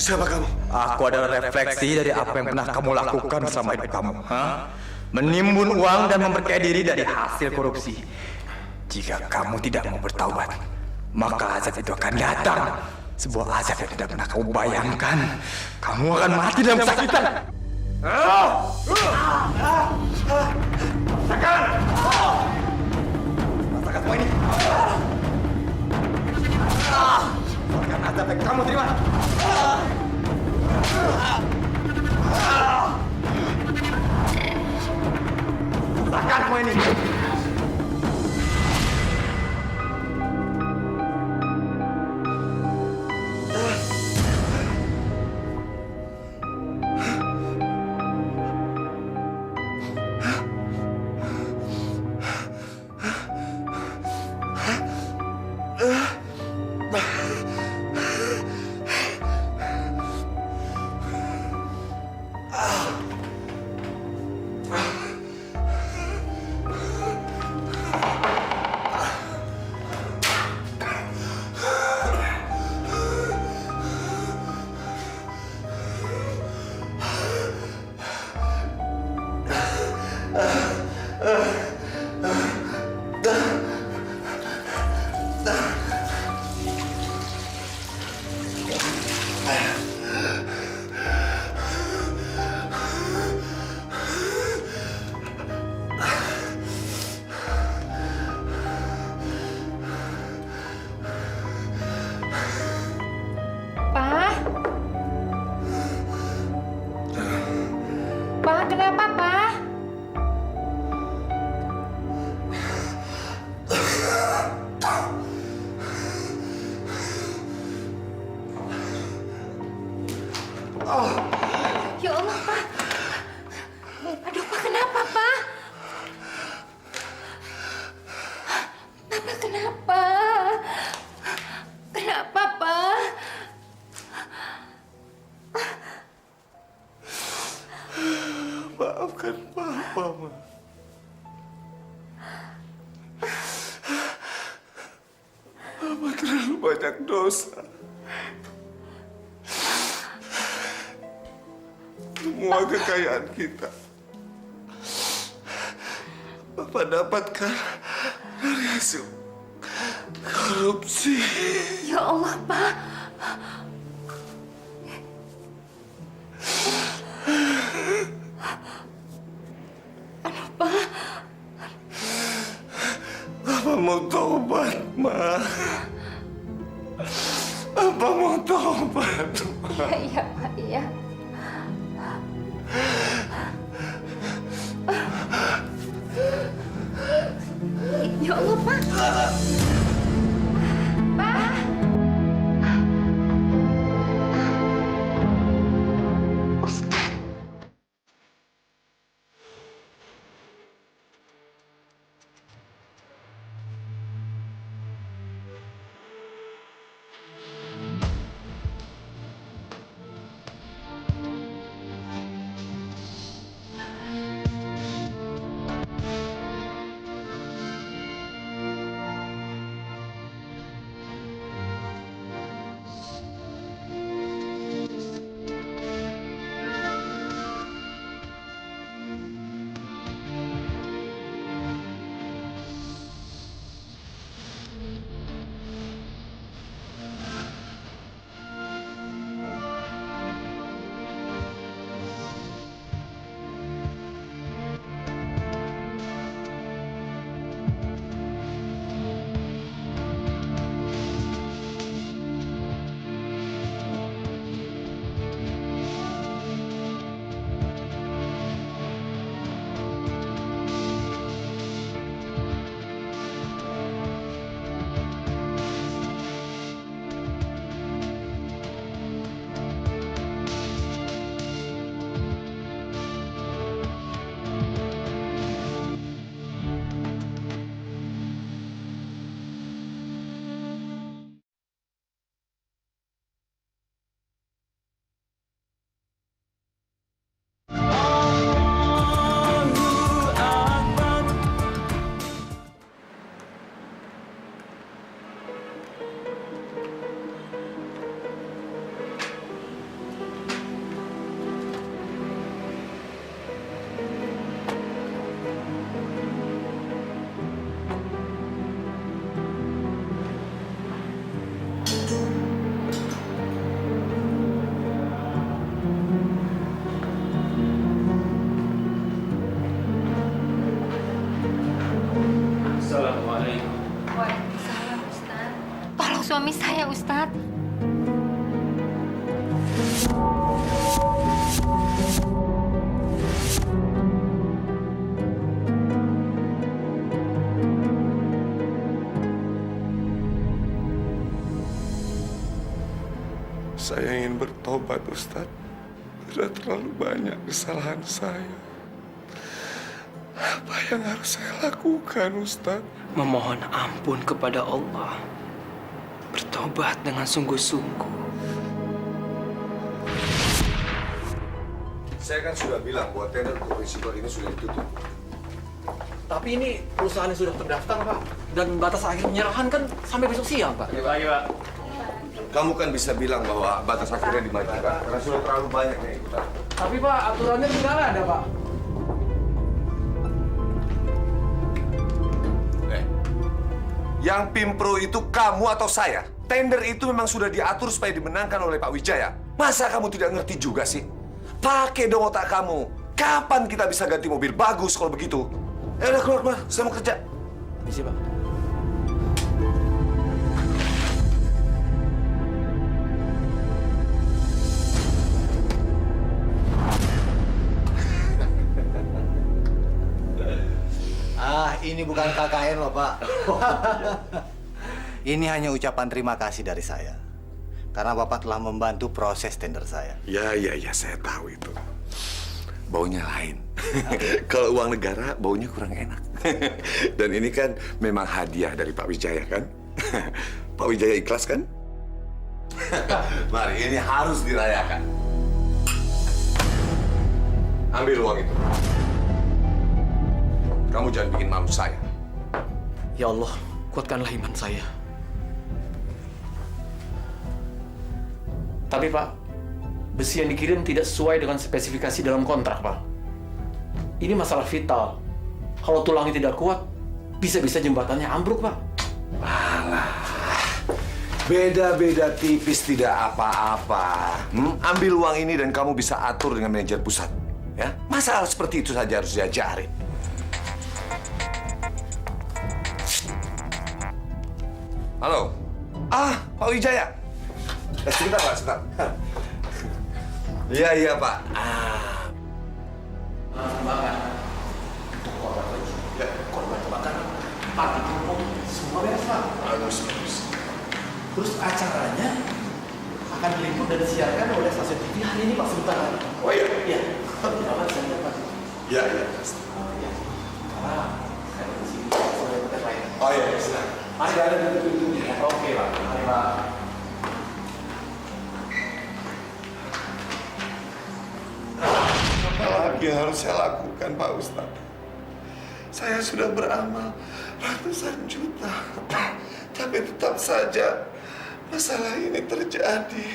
Siapa kamu? Aku adalah refleksi dari apa yang pernah kamu lakukan selama hidup kamu. Menimbun uang dan memperkaya diri dari hasil korupsi. Jika kamu tidak mau bertaubat, maka azab itu akan datang. Sebuah azab yang tidak pernah kamu bayangkan. Kamu akan mati dalam kesakitan. Rasakan! Rasakan semua ini. Rasakan azab yang kamu terima. Rasakan semua ini. Pa, kenapa, Pa? Ya Allah, Pa. Aduh, Pa, kenapa, Pa? Papa, kenapa? Kenapa, Pa? Maafkan Papa, Ma. Papa terlalu banyak dosa. Semua kekayaan kita Papa dapatkan dari hasil korupsi. Ya Allah, Pa. Papa mau tobat, Ma. Papa mau tobat, Ma. Iya, Pak, iya. Ya Allah, Pak. Pak. suami saya, Ustadz. Saya ingin bertobat, Ustadz. Sudah terlalu banyak kesalahan saya. Apa yang harus saya lakukan, Ustadz? Memohon ampun kepada Allah. Bertobat dengan sungguh-sungguh. Saya kan sudah bilang bahwa tender untuk risiko ini sudah ditutup. Tapi ini perusahaan yang sudah terdaftar, Pak. Dan batas akhir penyerahan kan sampai besok siang, Pak. Kamu kan bisa bilang bahwa batas akhirnya dimajukan karena sudah terlalu banyak yang ikutan. Tapi, Pak, aturannya sudah ada, Pak. Yang pimpro itu kamu atau saya? Tender itu memang sudah diatur supaya dimenangkan oleh Pak Wijaya. Masa kamu tidak ngerti juga sih? Pakai dong otak kamu. Kapan kita bisa ganti mobil bagus kalau begitu? Udah keluar, saya mau kerja. Misi, Pak. Ini bukan KKN loh, Pak. Ini hanya ucapan terima kasih dari saya. Karena Bapak telah membantu proses tender saya. Ya, saya tahu itu. Baunya lain. Kalau uang negara, baunya kurang enak. Dan ini kan memang hadiah dari Pak Wijaya, kan? Pak Wijaya ikhlas, kan? Mari, ini harus dirayakan. Ambil uang itu. Kamu jangan bikin malu saya. Ya Allah, kuatkanlah iman saya. Tapi, Pak, besi yang dikirim tidak sesuai dengan spesifikasi dalam kontrak, Pak. Ini masalah vital. Kalau tulangnya tidak kuat, bisa-bisa jembatannya ambruk, Pak. Beda-beda tipis tidak apa-apa. Ambil uang ini dan kamu bisa atur dengan manajer pusat. Ya, masalah seperti itu saja harus diajarin. Halo. Pak Wijaya. Sebentar, Pak, sebentar. Iya, Pak. Korban kebakaran. Mati kumpul. Semua beres, Pak. Bagus. Terus acaranya akan diliput dan disiarkan oleh stasiun TV hari ini, Pak, sebentar lagi. Oh iya? Iya. Bapak saya lihat, Pak. Iya. Iya. Karena saya di sini sebagai hotel lain. Oh iya, silakan. Masih ada di tujuh. Oke, Pak. Mari, Pak. Apa lagi yang harus saya lakukan, Pak Ustadz? Saya sudah beramal ratusan juta. Tapi tetap saja masalah ini terjadi.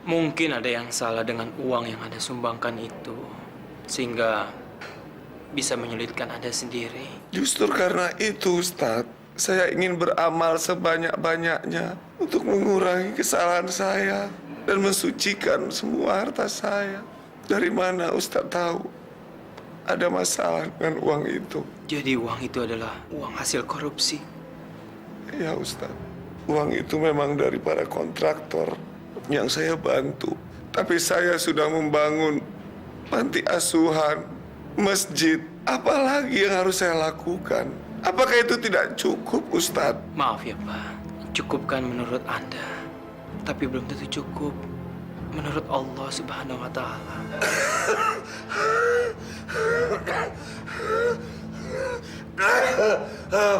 Mungkin ada yang salah dengan uang yang Anda sumbangkan itu. Sehingga bisa menyulitkan Anda sendiri. Justru karena itu, Ustadz, saya ingin beramal sebanyak-banyaknya untuk mengurangi kesalahan saya dan mensucikan semua harta saya. Dari mana Ustadz tahu ada masalah dengan uang itu? Jadi uang itu adalah uang hasil korupsi. Ya, Ustadz. Uang itu memang dari para kontraktor yang saya bantu. Tapi saya sudah membangun panti asuhan, masjid. Apalagi yang harus saya lakukan? Apakah itu tidak cukup, Ustadz? Maaf ya, Pak. Cukupkan menurut Anda. Tapi belum tentu cukup menurut Allah Subhanahu wa Ta'ala.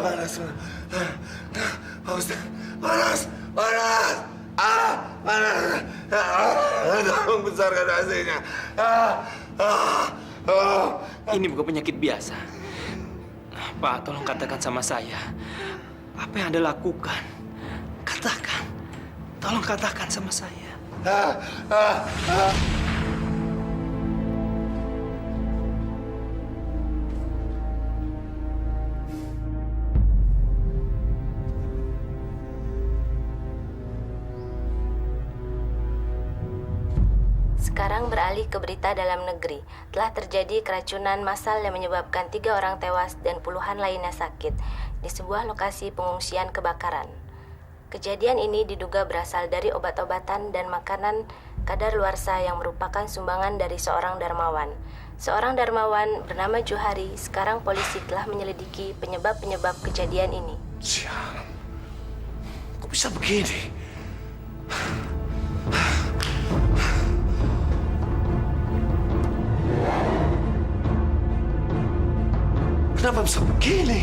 Panas. Pak Ustadz, panas. Panas. Tolong besarkan AC-nya. Ini bukan penyakit biasa. Pak, tolong katakan sama saya. Apa yang Anda lakukan? Katakan. Tolong katakan sama saya. Sekarang beralih ke berita dalam negeri. Telah terjadi keracunan massal yang menyebabkan 3 orang tewas dan puluhan lainnya sakit di sebuah lokasi pengungsian kebakaran. Kejadian ini diduga berasal dari obat-obatan dan makanan kadaluarsa yang merupakan sumbangan dari seorang dermawan. Seorang dermawan bernama Johari. Sekarang polisi telah menyelidiki penyebab-penyebab kejadian ini. Sial. Kok bisa begini? Kenapa bisa begini?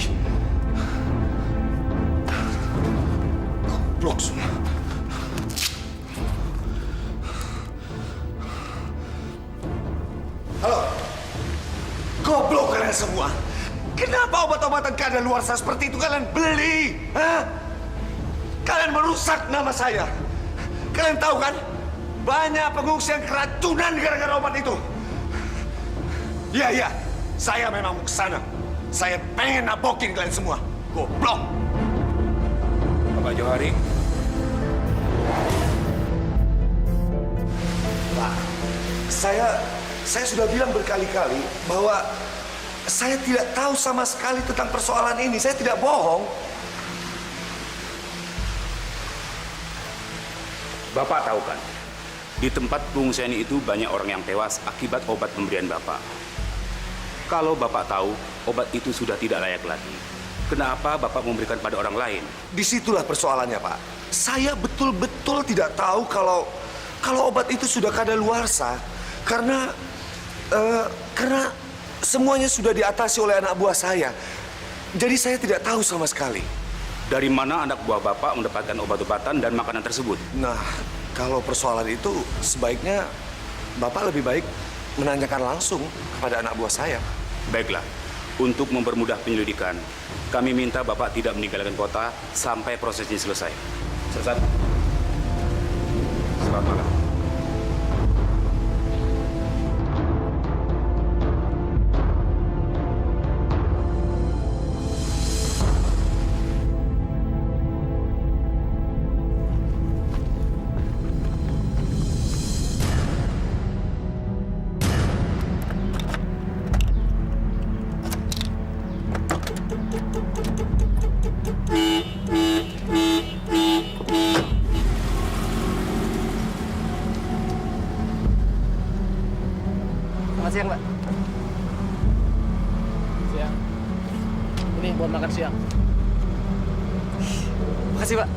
Goblok semua. Halo? Goblok kalian semua. Kenapa obat-obatan kadaluarsa seperti itu kalian beli? Hah? Kalian merusak nama saya. Kalian tahu kan? Banyak pengungsi yang keracunan gara-gara obat itu. Iya. Saya memang mau ke sana. Saya pengen nabokin kalian semua. Goblok. Bapak Johari. Pak, saya sudah bilang berkali-kali bahwa saya tidak tahu sama sekali tentang persoalan ini. Saya tidak bohong. Bapak tahu kan, di tempat pengungsian itu banyak orang yang tewas akibat obat pemberian Bapak. Kalau Bapak tahu obat itu sudah tidak layak lagi, kenapa Bapak memberikan pada orang lain? Disitulah persoalannya, Pak. Saya betul-betul tidak tahu kalau obat itu sudah kadaluarsa karena semuanya sudah diatasi oleh anak buah saya. Jadi saya tidak tahu sama sekali. Dari mana anak buah Bapak mendapatkan obat-obatan dan makanan tersebut? Nah, kalau persoalan itu sebaiknya Bapak lebih baik menanyakan langsung kepada anak buah saya. Baiklah, untuk mempermudah penyelidikan, kami minta Bapak tidak meninggalkan kota sampai proses ini selesai. Selesai. Selamat malam. Selamat siang, Pak. Siang. Ini buat makan siang. Makasih, Pak.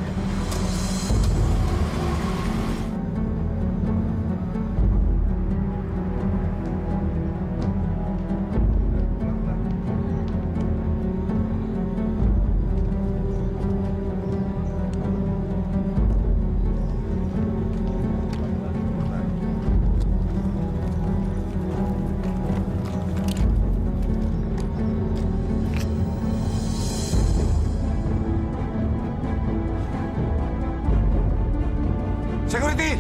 Security,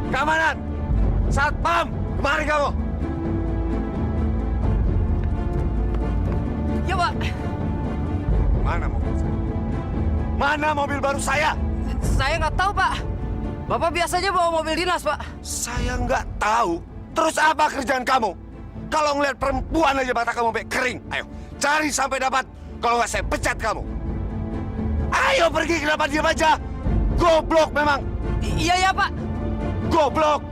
keamanan, satpam, kemari kamu. Ya, Pak. Mana mobil saya? Mana mobil baru saya? Saya nggak tahu, Pak. Bapak biasanya bawa mobil dinas, Pak. Saya nggak tahu. Terus apa kerjaan kamu? Kalau ngeliat perempuan aja mata kamu sampai kering. Ayo, cari sampai dapat. Kalau nggak saya pecat kamu. Ayo pergi, kenapa diam aja? Goblok memang. Iya, ya, Pak. Goblok.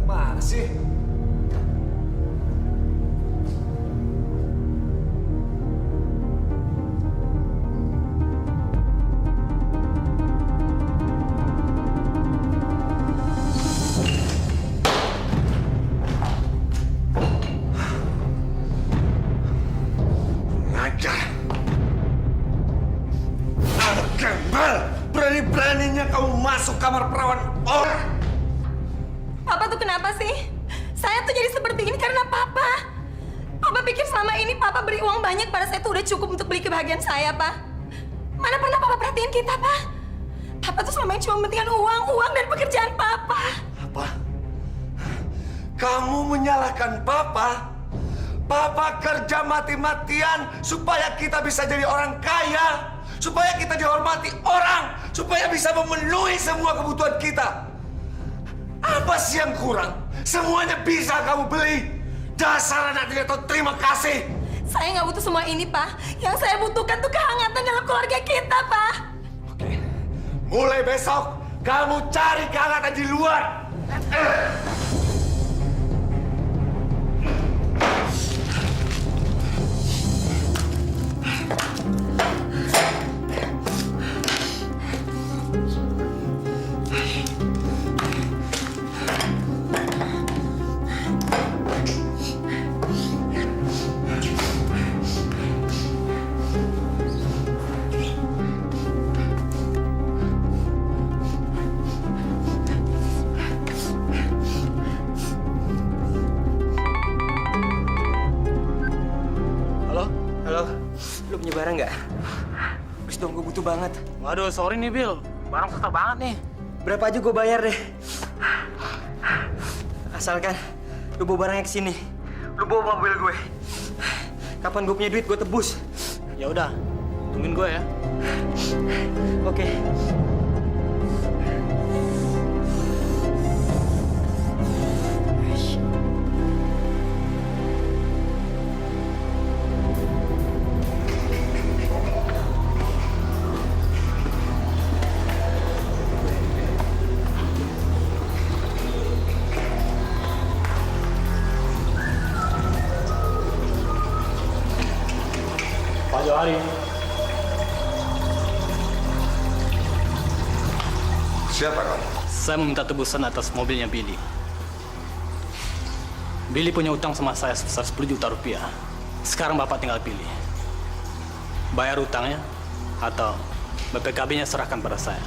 Mana sih? Ngajar. Anak gembel, berani-beraninya kamu masuk kamar perawan orang. Papa tuh kenapa sih? selama ini Papa beri uang banyak pada saya itu udah cukup untuk beli kebahagiaan saya, Pak. Mana pernah Papa perhatiin kita, Pak? Papa tuh selama ini cuma mementingkan uang dan pekerjaan Papa. Apa? Kamu menyalahkan Papa? Papa kerja mati-matian supaya kita bisa jadi orang kaya, supaya kita dihormati orang, supaya bisa memenuhi semua kebutuhan kita. Apa sih yang kurang? Semuanya bisa kamu beli. Dasar anak tidak tahu terima kasih. Saya nggak butuh semua ini, Pak. Yang saya butuhkan tuh kehangatan dalam keluarga kita, Pak. Oke. Mulai besok, kamu cari kehangatan di luar. Halo, lu punya barang nggak? Please dong, gue butuh banget. Waduh, sorry nih, Bill. Barang susah banget nih. Berapa aja gue bayar deh. Asalkan lu bawa barangnya ke sini. Lu bawa mobil gue. Kapan gue punya duit, gue tebus. Ya udah, tungguin gue ya. Oke. Pak Johari. Siapa kamu? Saya meminta tebusan atas mobilnya Billy. Billy punya utang sama saya sebesar 10 juta rupiah. Sekarang Bapak tinggal pilih. Bayar utangnya atau BPKB-nya serahkan pada saya.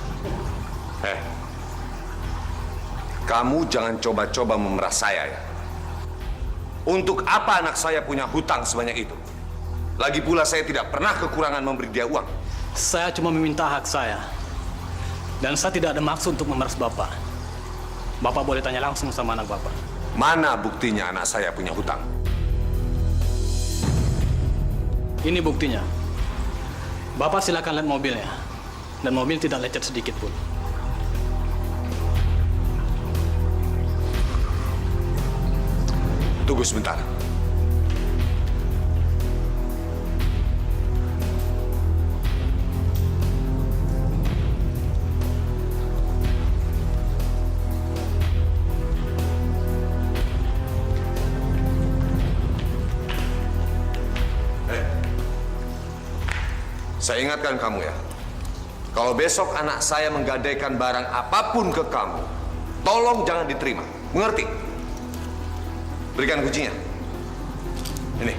Kamu jangan coba-coba memeras saya ya. Untuk apa anak saya punya hutang sebanyak itu? Lagi pula saya tidak pernah kekurangan memberi dia uang. Saya cuma meminta hak saya. Dan saya tidak ada maksud untuk memeras Bapak. Bapak boleh tanya langsung sama anak Bapak. Mana buktinya anak saya punya hutang? Ini buktinya. Bapak silakan lihat mobilnya. Dan mobil tidak lecet sedikit pun. Tunggu sebentar. Saya ingatkan kamu ya, kalau besok anak saya menggadaikan barang apapun ke kamu, tolong jangan diterima. Mengerti? Berikan kuncinya. Ini.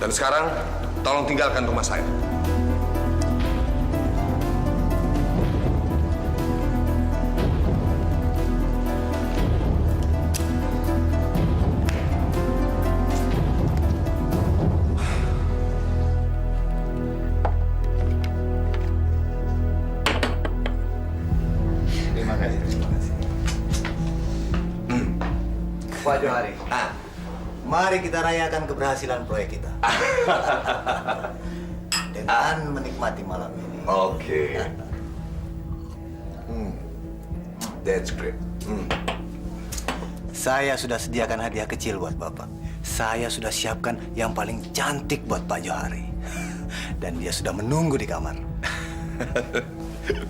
Dan sekarang, tolong tinggalkan rumah saya. Terima kasih. Pak Johari, mari kita rayakan keberhasilan proyek kita. Dengan menikmati malam ini. Oke. That's great. Saya sudah sediakan hadiah kecil buat Bapak. Saya sudah siapkan yang paling cantik buat Pak Johari. Dan dia sudah menunggu di kamar.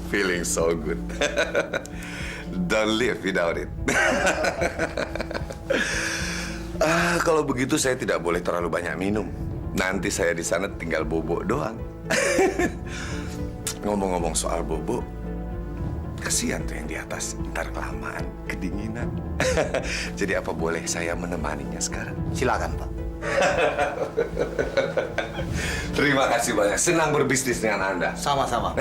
Feeling so good. Don't live without it. Kalau begitu saya tidak boleh terlalu banyak minum. Nanti saya di sana tinggal bobok doang. Ngomong-ngomong soal bobok, kasihan tuh yang di atas. Ntar kelamaan, kedinginan. Jadi apa boleh saya menemaninya sekarang? Silakan, Pak. Terima kasih banyak. Senang berbisnis dengan Anda. Sama-sama.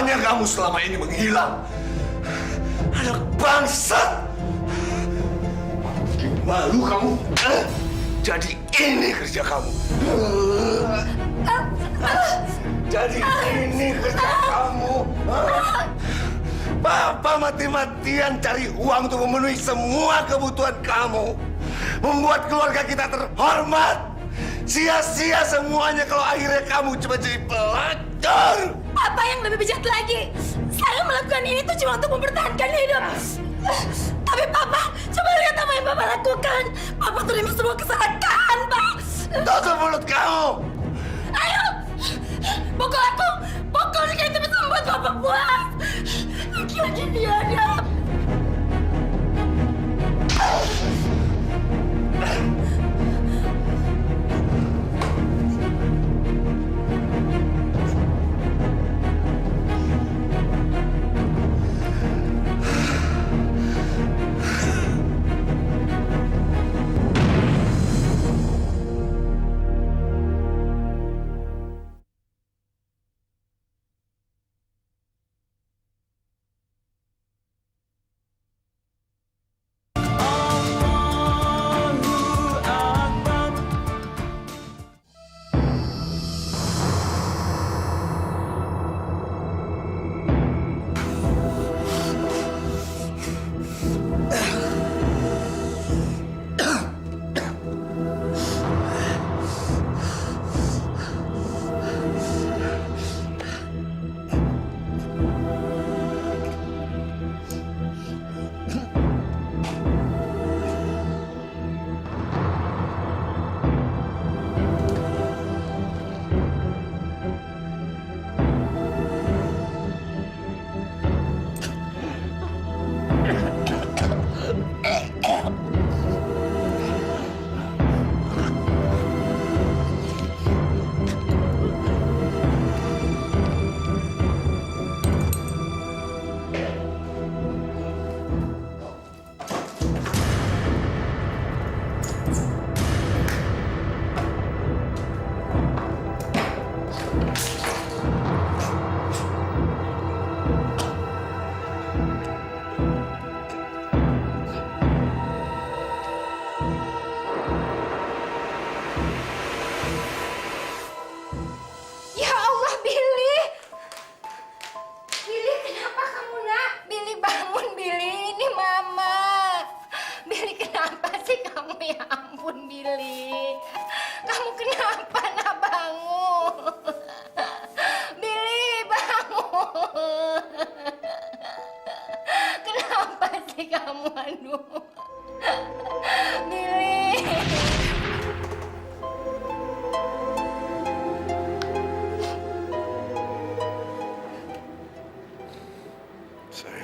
Rupanya kamu selama ini menghilang. Anak bangsat. Malu kamu. Jadi ini kerja kamu. Jadi ini kerja kamu. Papa mati-matian cari uang untuk memenuhi semua kebutuhan kamu. Membuat keluarga kita terhormat. Sia-sia semuanya kalau akhirnya kamu cuma jadi pelacur. Apa yang lebih bejat lagi? Saya melakukan ini tuh cuma untuk mempertahankan hidup. Tapi Papa, coba lihat apa yang Papa lakukan. Papa terima semua kesalahan, Pak. Tutup mulut kamu. Ayo, pukul aku. Pukul jika itu bisa membuat Papa puas. Lagi-lagi biadab.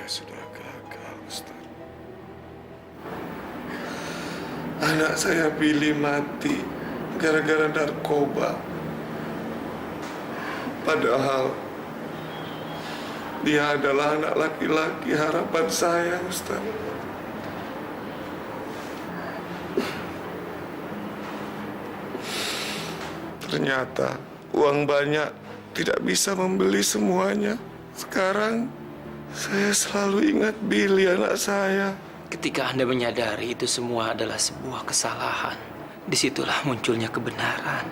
sudah gagal, Ustaz. Anak saya Billy mati gara-gara narkoba. Padahal dia adalah anak laki-laki harapan saya, Ustaz. Ternyata uang banyak tidak bisa membeli semuanya. Sekarang saya selalu ingat Billy, anak saya. Ketika Anda menyadari itu semua adalah sebuah kesalahan, disitulah munculnya kebenaran.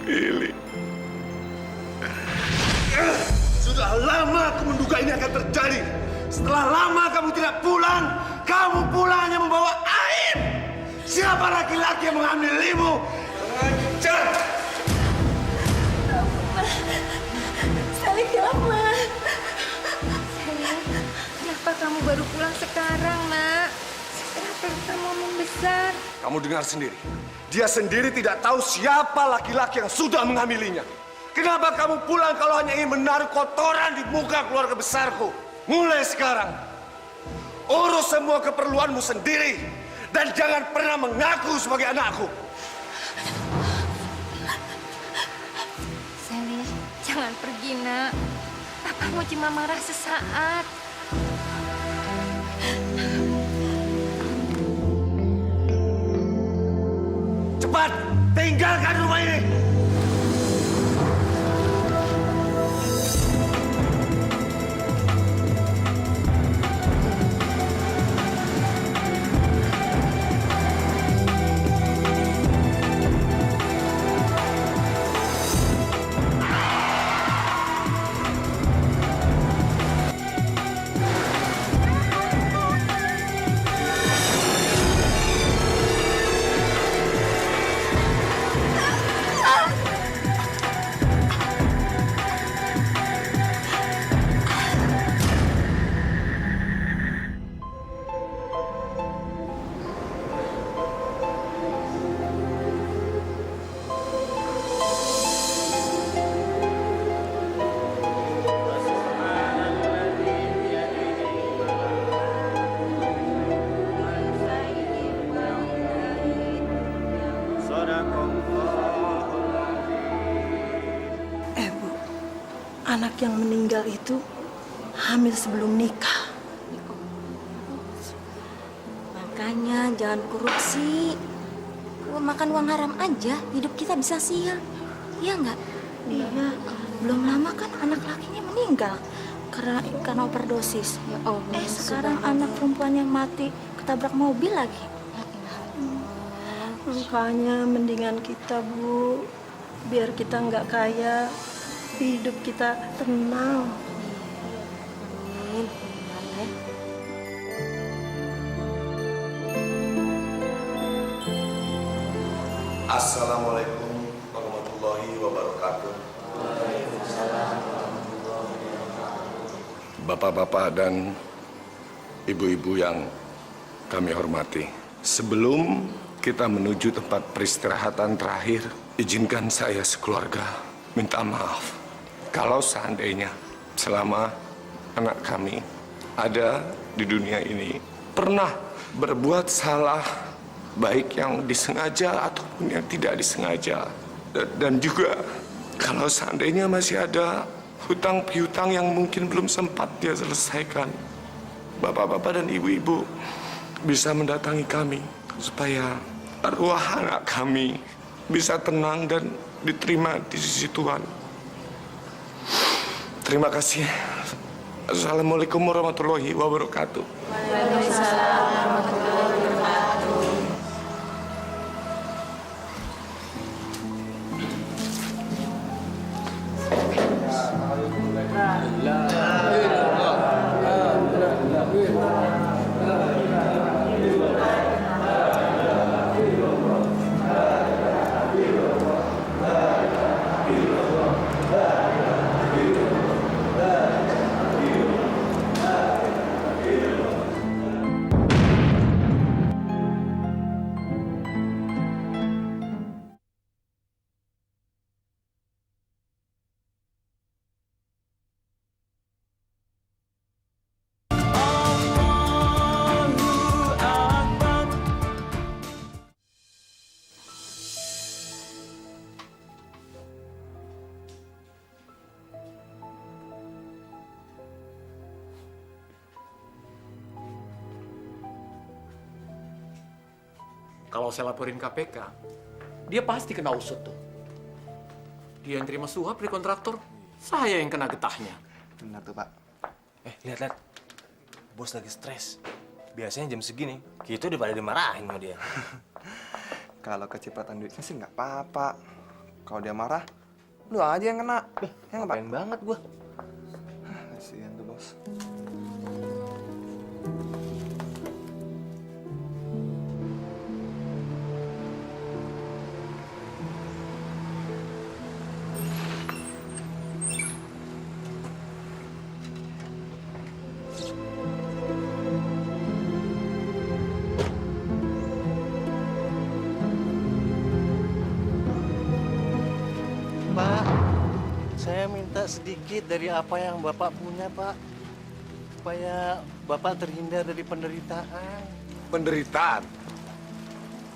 Billy. Sudah lama aku menduga ini akan terjadi. Setelah lama kamu tidak pulang, kamu pulangnya membawa aib. Siapa laki-laki yang mengambilimu? Lancar! Sally, kenapa? Sally, kenapa kamu baru pulang sekarang, Nak? Kenapa kamu membesar? Kamu dengar sendiri. Dia sendiri tidak tahu siapa laki-laki yang sudah mengambilinya. Kenapa kamu pulang kalau hanya ingin menaruh kotoran di muka keluarga besarku? Mulai sekarang, urus semua keperluanmu sendiri. Dan jangan pernah mengaku sebagai anakku. Sally, jangan pergi, Nak. Papa mau cuma marah sesaat. Cepat, tinggalkan rumah ini. anak yang meninggal itu hamil sebelum nikah. Makanya jangan korupsi. Makan uang haram aja, hidup kita bisa sial. Iya nggak? Iya, belum lama kan anak lakinya meninggal karena overdosis. Ya Allah. Sekarang anak perempuan yang mati ketabrak mobil lagi. Makanya mendingan kita, Bu, biar kita nggak kaya, hidup kita tenang. Amin. Assalamualaikum warahmatullahi wabarakatuh. Bapak-bapak dan ibu-ibu yang kami hormati, sebelum kita menuju tempat peristirahatan terakhir, izinkan saya sekeluarga minta maaf kalau seandainya selama anak kami ada di dunia ini pernah berbuat salah, baik yang disengaja ataupun yang tidak disengaja. Dan juga kalau seandainya masih ada hutang piutang yang mungkin belum sempat dia selesaikan, bapak-bapak dan ibu-ibu bisa mendatangi kami supaya arwah anak kami bisa tenang dan diterima di sisi Tuhan. Terima kasih. Assalamualaikum warahmatullahi wabarakatuh. Waalaikumsalam warahmatullahi wabarakatuh. Kalau saya laporin KPK, dia pasti kena usut tuh. Dia yang terima suap dari kontraktor, saya yang kena getahnya. Benar tuh, Pak. Lihat. Bos lagi stres. Biasanya jam segini, kita udah pada dimarahin sama dia. Kalau kecepatan duitnya sih nggak apa-apa. Kalau dia marah, lu aja yang kena. Ya nggak, Pak? Pengen banget gua. Kasihan tuh, Bos. Pak, saya minta sedikit dari apa yang Bapak punya, Pak. Supaya Bapak terhindar dari penderitaan. Penderitaan?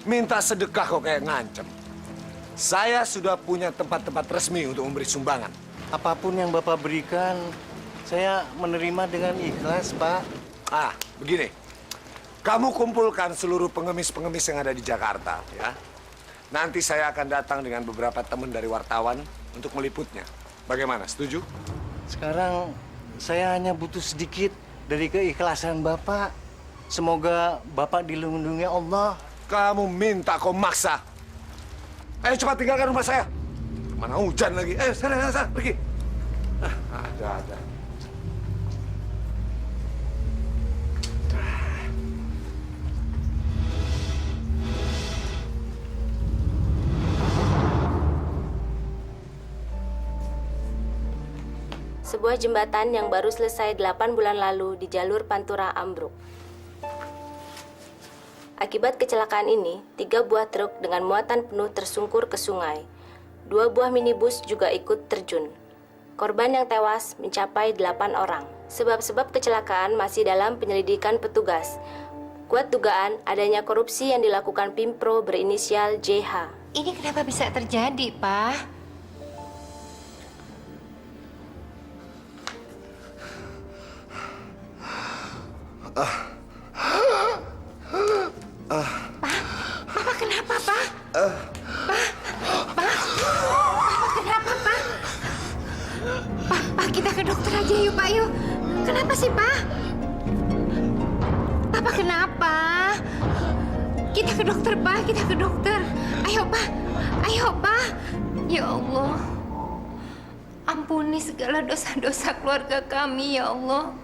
Minta sedekah kok kayak ngancem. Saya sudah punya tempat-tempat resmi untuk memberi sumbangan. Apapun yang Bapak berikan, saya menerima dengan ikhlas, Pak. Begini. Kamu kumpulkan seluruh pengemis-pengemis yang ada di Jakarta, ya. Nanti saya akan datang dengan beberapa teman dari wartawan untuk meliputnya. Bagaimana, setuju? Sekarang saya hanya butuh sedikit dari keikhlasan Bapak. Semoga Bapak dilindungi Allah. Kamu minta, kau maksa. Ayo cepat tinggalkan rumah saya. Mana hujan lagi. Sana, pergi. Ada. Sebuah jembatan yang baru selesai 8 bulan lalu di jalur Pantura ambruk. Akibat kecelakaan ini, 3 buah truk dengan muatan penuh tersungkur ke sungai. 2 buah minibus juga ikut terjun. Korban yang tewas mencapai 8 orang. Sebab-sebab kecelakaan masih dalam penyelidikan petugas. Kuat dugaan adanya korupsi yang dilakukan Pimpro berinisial JH. Ini kenapa bisa terjadi, Pak? Papa kenapa, Pak? Pak, kenapa, Pak? Pak, kita ke dokter aja yuk, Pak, yuk. Kenapa sih, Pak? Papa kenapa? Kita ke dokter, Pak, kita ke dokter. Ayo, Pak. Ayo, Pak. Ya Allah. Ampuni segala dosa-dosa keluarga kami, ya Allah.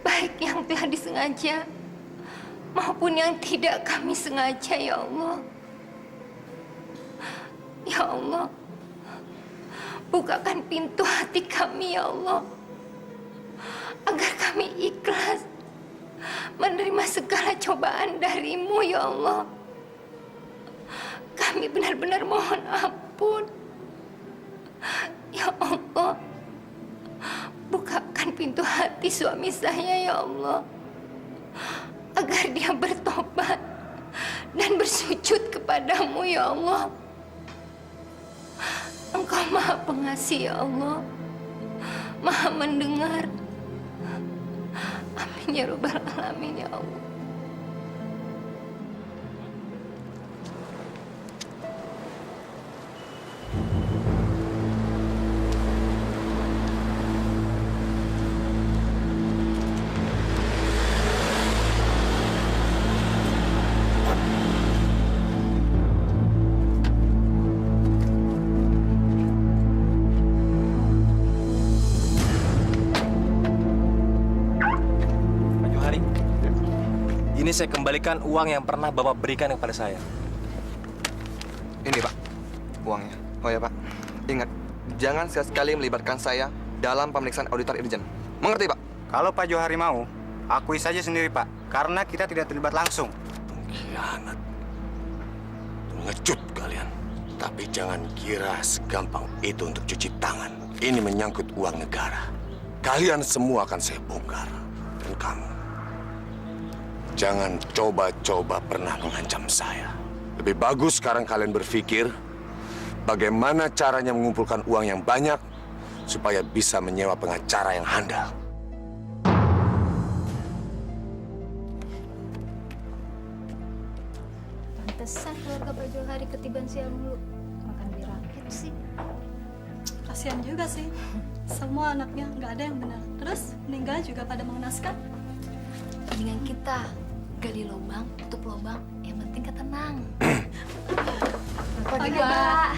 Baik yang telah disengaja maupun yang tidak kami sengaja, ya Allah. Ya Allah, bukakan pintu hati kami, ya Allah, agar kami ikhlas menerima segala cobaan dari-Mu, ya Allah. Kami benar-benar mohon ampun. Ya Allah, bukakan pintu hati suami saya, ya Allah, agar dia bertobat dan bersujud kepadamu, ya Allah. Engkau Maha Pengasih, ya Allah, Maha Mendengar. Amin ya Rabbal Alamin, ya Allah. Ini saya kembalikan uang yang pernah Bapak berikan kepada saya. Ini Pak, uangnya. Oh ya Pak, ingat, jangan sekali-sekali melibatkan saya dalam pemeriksaan auditor Irjen. Mengerti Pak? Kalau Pak Johari mau, akui saja sendiri Pak, karena kita tidak terlibat langsung. Pengkhianat. Pengecut kalian. Tapi jangan kira segampang itu untuk cuci tangan. Ini menyangkut uang negara. Kalian semua akan saya bongkar. Dan kamu, jangan coba-coba pernah mengancam saya. Lebih bagus sekarang kalian berpikir bagaimana caranya mengumpulkan uang yang banyak supaya bisa menyewa pengacara yang handal. Pantesan keluarga Pak Johari ketiban sial mulu. Makan dirakit sih. Kasihan juga sih. Semua anaknya nggak ada yang benar. Terus meninggal juga pada mengenaskan. Mendingan kita gali lubang, tutup lubang. Yang penting kita tenang. Pagi, Pak.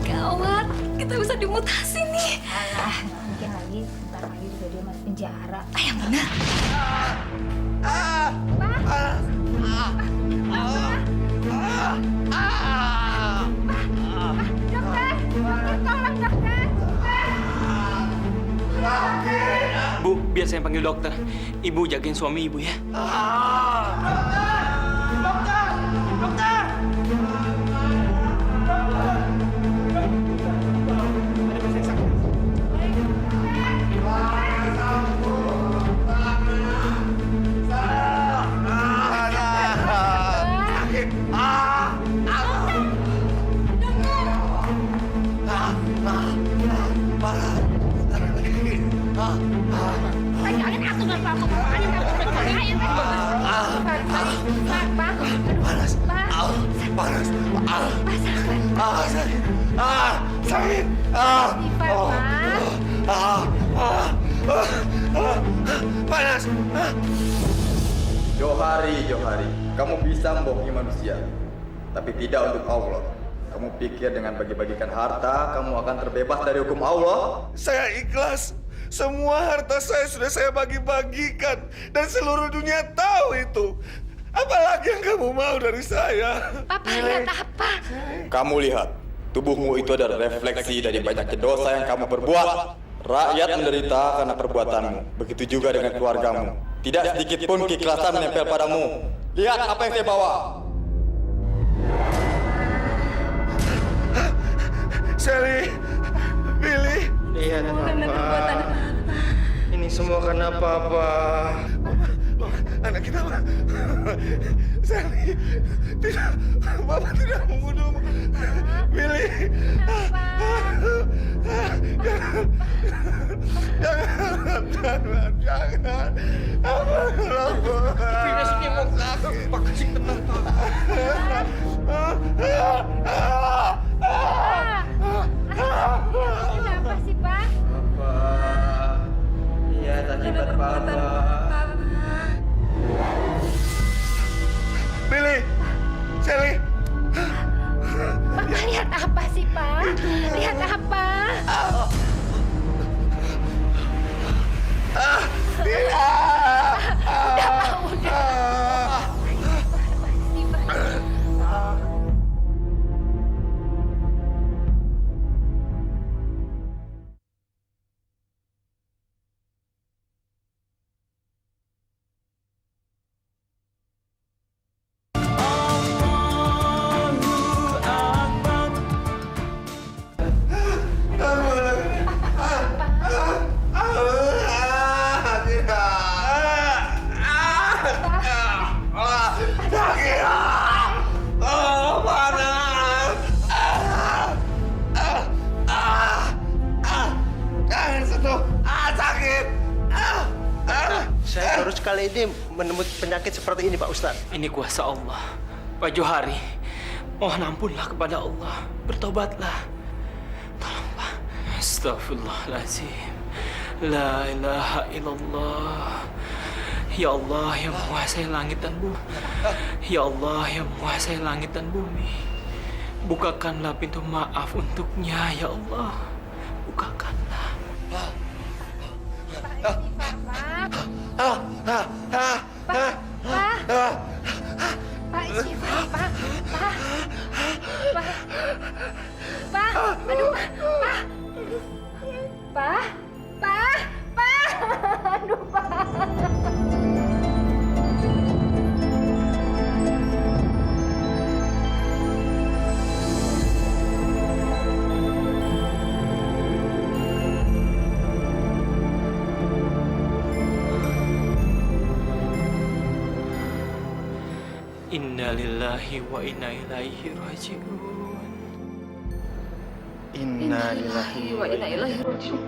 Gawat, kita bisa dimutasi nih. Alah, mungkin lagi, bentar lagi juga dia masuk penjara. Yang benar. Bu, biar saya panggil dokter. Ibu jagain suami ibu ya. Sakit. Panas. Johari, kamu bisa membohongi manusia, tapi tidak untuk Allah. Kamu pikir dengan bagi-bagikan harta, kamu akan terbebas dari hukum Allah? Saya ikhlas. Semua harta saya sudah saya bagi-bagikan. Dan seluruh dunia tahu itu. Apalagi yang kamu mau dari saya? Papa lihat apa? Kamu lihat, tubuhmu itu adalah refleksi dari banyaknya dosa yang kamu perbuat. Rakyat menderita karena perbuatanmu. Begitu juga dengan keluargamu. Tidak sedikit pun keikhlasan menempel padamu. Lihat apa yang saya bawa. Sally, Billy. Lihat apa? Ini semua karena Papa. Anak kita, Pak. Sally, tidak, Bapak tidak membunuh. Billy. Jangan. Pilih sini mau sakit. Pak, kasih tenang, Pak. Kenapa sih, Pak? Bapak. Iya, akibat Bapak. Billy, Sally. Bapak lihat apa sih, Pak? Lihat apa? Tidak. Udah, Pak, udah. Saya baru sekali ini menemui penyakit seperti ini, Pak Ustadz. Ini kuasa Allah. Pak Johari, mohon ampunlah kepada Allah. Bertobatlah. Tolong, Pak. Astagfirullahaladzim. La ilaha illallah. Ya Allah yang menguasai langit dan bumi. Ya Allah yang menguasai langit dan bumi. Bukakanlah pintu maaf untuknya, ya Allah. Bukakanlah. Pak, Syifa, Pak. Aduh, Pak. Aduh, Pak. Inna lillahi wa inna ilaihi raji'un. Inna lillahi wa inna ilaihi raji'un.